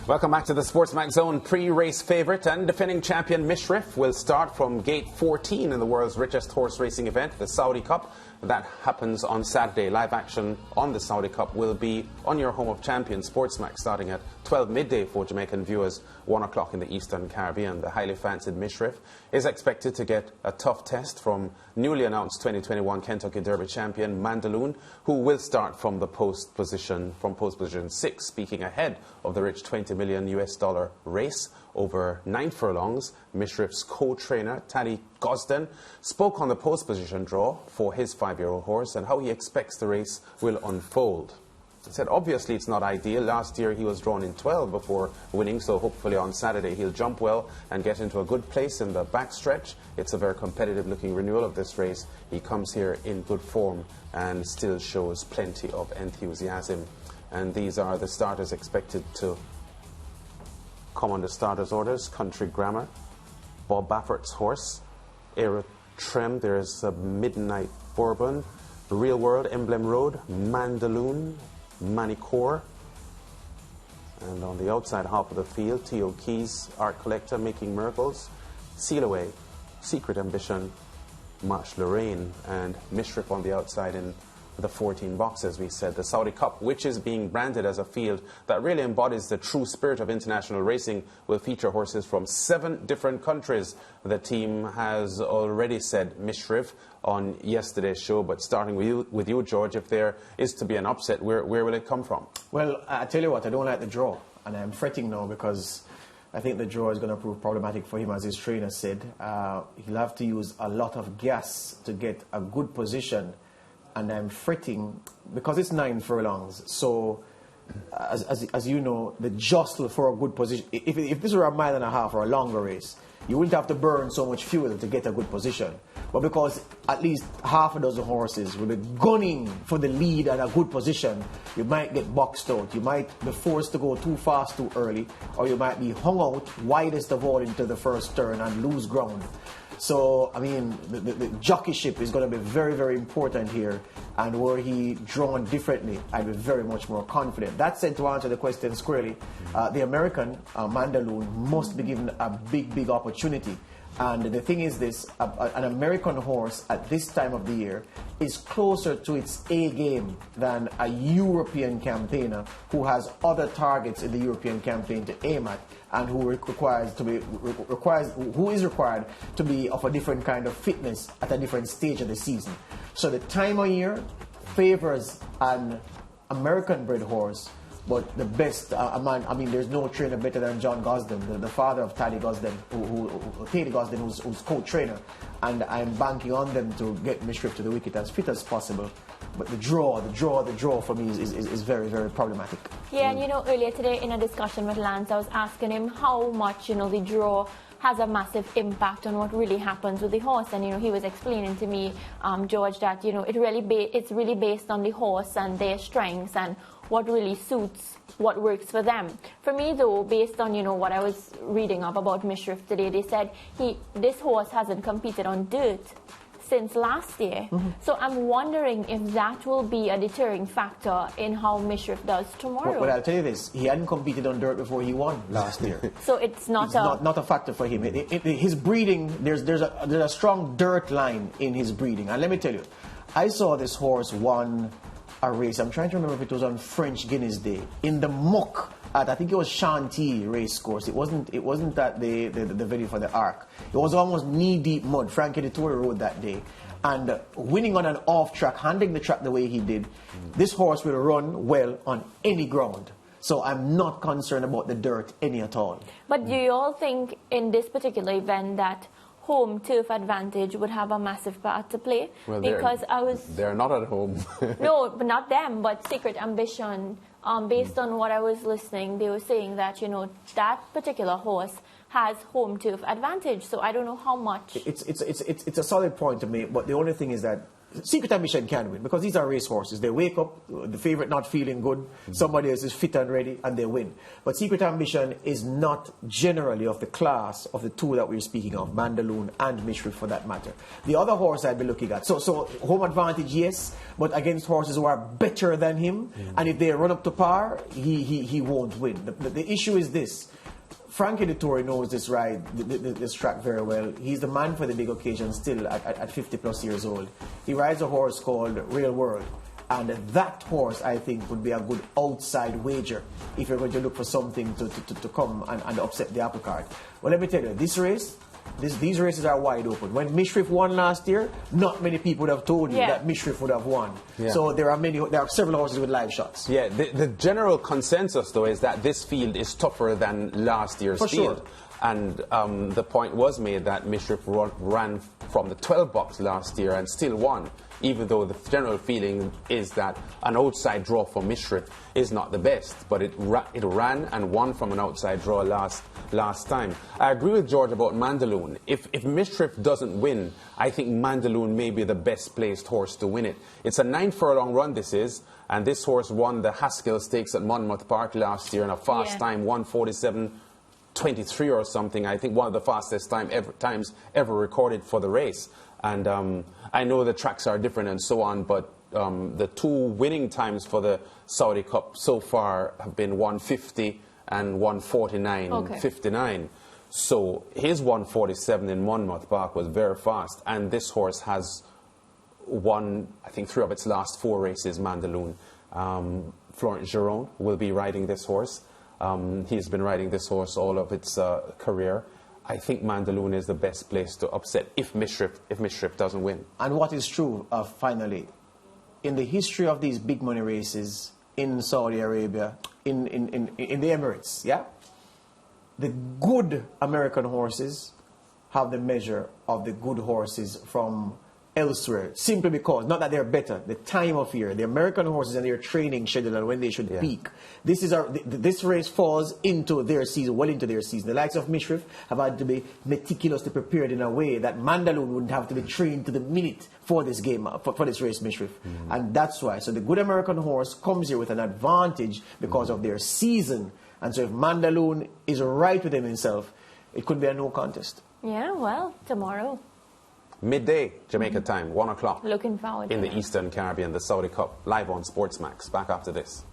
Welcome back to the SportsMax Zone. Pre-race favourite and defending champion Mishriff will start from gate 14 in the world's richest horse racing event, the Saudi Cup. That happens on Saturday. Live action on the Saudi Cup will be on your home of champions, SportsMax, starting at 12 midday for Jamaican viewers, 1 o'clock in the Eastern Caribbean. The highly fancied Mishriff is expected to get a tough test from newly announced 2021 Kentucky Derby champion Mandaloun, who will start from the post position 6, speaking ahead of the rich $20 million race over 9 furlongs. Mishriff's co-trainer, Taddy Gosden, spoke on the post position draw for his 5-year-old horse and how he expects the race will unfold. He said, obviously it's not ideal. Last year he was drawn in 12 before winning, so hopefully on Saturday he'll jump well and get into a good place in the backstretch. It's a very competitive looking renewal of this race. He comes here in good form and still shows plenty of enthusiasm. And these are the starters expected to come on the starters' orders. Country Grammar, Bob Baffert's horse, Aerotrem, there's a Midnight Bourbon, Real World, Emblem Road, Mandaloun, Manicore, and on the outside half of the field, T.O. Keys, Art Collector, Making Miracles, Seal Away, Secret Ambition, March Lorraine, and Mishriff on the outside in the 14 boxes. We said the Saudi Cup, which is being branded as a field that really embodies the true spirit of international racing, will feature horses from 7 different countries. The team has already said Mishriff on yesterday's show, but starting with you, George, if there is to be an upset, where will it come from? Well, I tell you what, I don't like the draw, and I'm fretting now because I think the draw is going to prove problematic for him, as his trainer said. He'll have to use a lot of gas to get a good position, and I'm fretting because it's 9 furlongs. So, as you know, the jostle for a good position, if this were a mile and a half or a longer race, you wouldn't have to burn so much fuel to get a good position. But because at least half a dozen horses will be gunning for the lead and a good position, you might get boxed out. You might be forced to go too fast too early, or you might be hung out widest of all into the first turn and lose ground. So, I mean, the jockeyship is going to be very, very important here. And were he drawn differently, I'd be very much more confident. That said, to answer the question squarely, the American, Mandaloun, must be given a big, big opportunity. And the thing is this, an American horse at this time of the year is closer to its A game than a European campaigner who has other targets in the European campaign to aim at, and who is required to be of a different kind of fitness at a different stage of the season. So the time of year favors an American-bred horse. But the best, there's no trainer better than John Gosden, the father of Taddy Gosden, who's co-trainer. And I'm banking on them to get Mishriff to the wicket as fit as possible. But the draw for me is very, very problematic. Yeah, and earlier today in a discussion with Lance, I was asking him how much, the draw has a massive impact on what really happens with the horse. And, he was explaining to me, George, that, it's really based on the horse and their strengths and what really suits what works for them. For me, though, based on, what I was reading up about Mishriff today, they said this horse hasn't competed on dirt since last year. Mm-hmm. So I'm wondering if that will be a deterring factor in how Mishriff does tomorrow. Well, I'll tell you this, he hadn't competed on dirt before he won last year. So it's not a factor for him. His breeding, there's a strong dirt line in his breeding. And let me tell you, I saw this horse won a race. I'm trying to remember if it was on French Guinness Day in the muck at, I think it was Chantilly race course. It wasn't at the venue for the Arc. It was almost knee-deep mud. Frankie Dettori rode that day. And winning on an off-track, handling the track the way he did, this horse will run well on any ground. So I'm not concerned about the dirt any at all. But do you all think in this particular event that home turf advantage would have a massive part to play? Well, because they're not at home. No, but not them, but Secret Ambition. Based on what I was listening, they were saying that, that particular horse has home turf advantage. So I don't know how much. It's a solid point to make, but the only thing is that Secret Ambition can win because these are race horses. They wake up, the favorite not feeling good, somebody else is fit and ready, and they win. But Secret Ambition is not generally of the class of the two that we're speaking of, Mandaloun and Mishriff for that matter. The other horse I'd be looking at. So home advantage, yes, but against horses who are better than him, and if they run up to par, he won't win. The issue is this. Frankie Dettori knows this ride, this track very well. He's the man for the big occasion still at 50 plus years old. He rides a horse called Real World. And that horse, I think, would be a good outside wager if you're going to look for something to come and upset the apple cart. Well, let me tell you, this race, these races are wide open. When Mishriff won last year, not many people would have told you that Mishriff would have won. Yeah. So there are several horses with live shots. Yeah, the general consensus, though, is that this field is tougher than last year's field. Sure. And the point was made that Mishriff ran from the 12 box last year and still won, even though the general feeling is that an outside draw for Mishriff is not the best, but it ran and won from an outside draw last time. I agree with George about Mandaloun. If Mishriff doesn't win, I think Mandaloun may be the best placed horse to win it. It's a 9 furlong run, this is, and this horse won the Haskell Stakes at Monmouth Park last year in a fast time, 1:47.23 or something. I think one of the fastest times ever recorded for the race. And I know the tracks are different and so on, but the two winning times for the Saudi Cup so far have been 1:50 and 1:49.59. So his 1:47 in Monmouth Park was very fast, and this horse has won, I think, 3 of its last 4 races, Mandaloun. Florent Giron will be riding this horse. He's been riding this horse all of its career. I think Mandaloun is the best place to upset if Mishriff doesn't win. And what is true, finally, in the history of these big money races in Saudi Arabia, in the Emirates, the good American horses have the measure of the good horses from elsewhere, simply because, not that they're better, the time of year, the American horses and their training schedule and when they should peak. This race falls into their season, well into their season. The likes of Mishriff have had to be meticulously prepared in a way that Mandaloun wouldn't have to be trained to the minute for this game, for this race, Mishriff. And that's why. So the good American horse comes here with an advantage because of their season. And so if Mandaloun is right with himself, it could be a no contest. Yeah, well, tomorrow. Midday, Jamaica time, 1 o'clock. Looking forward in the Eastern Caribbean, the Saudi Cup, live on SportsMax. Back after this.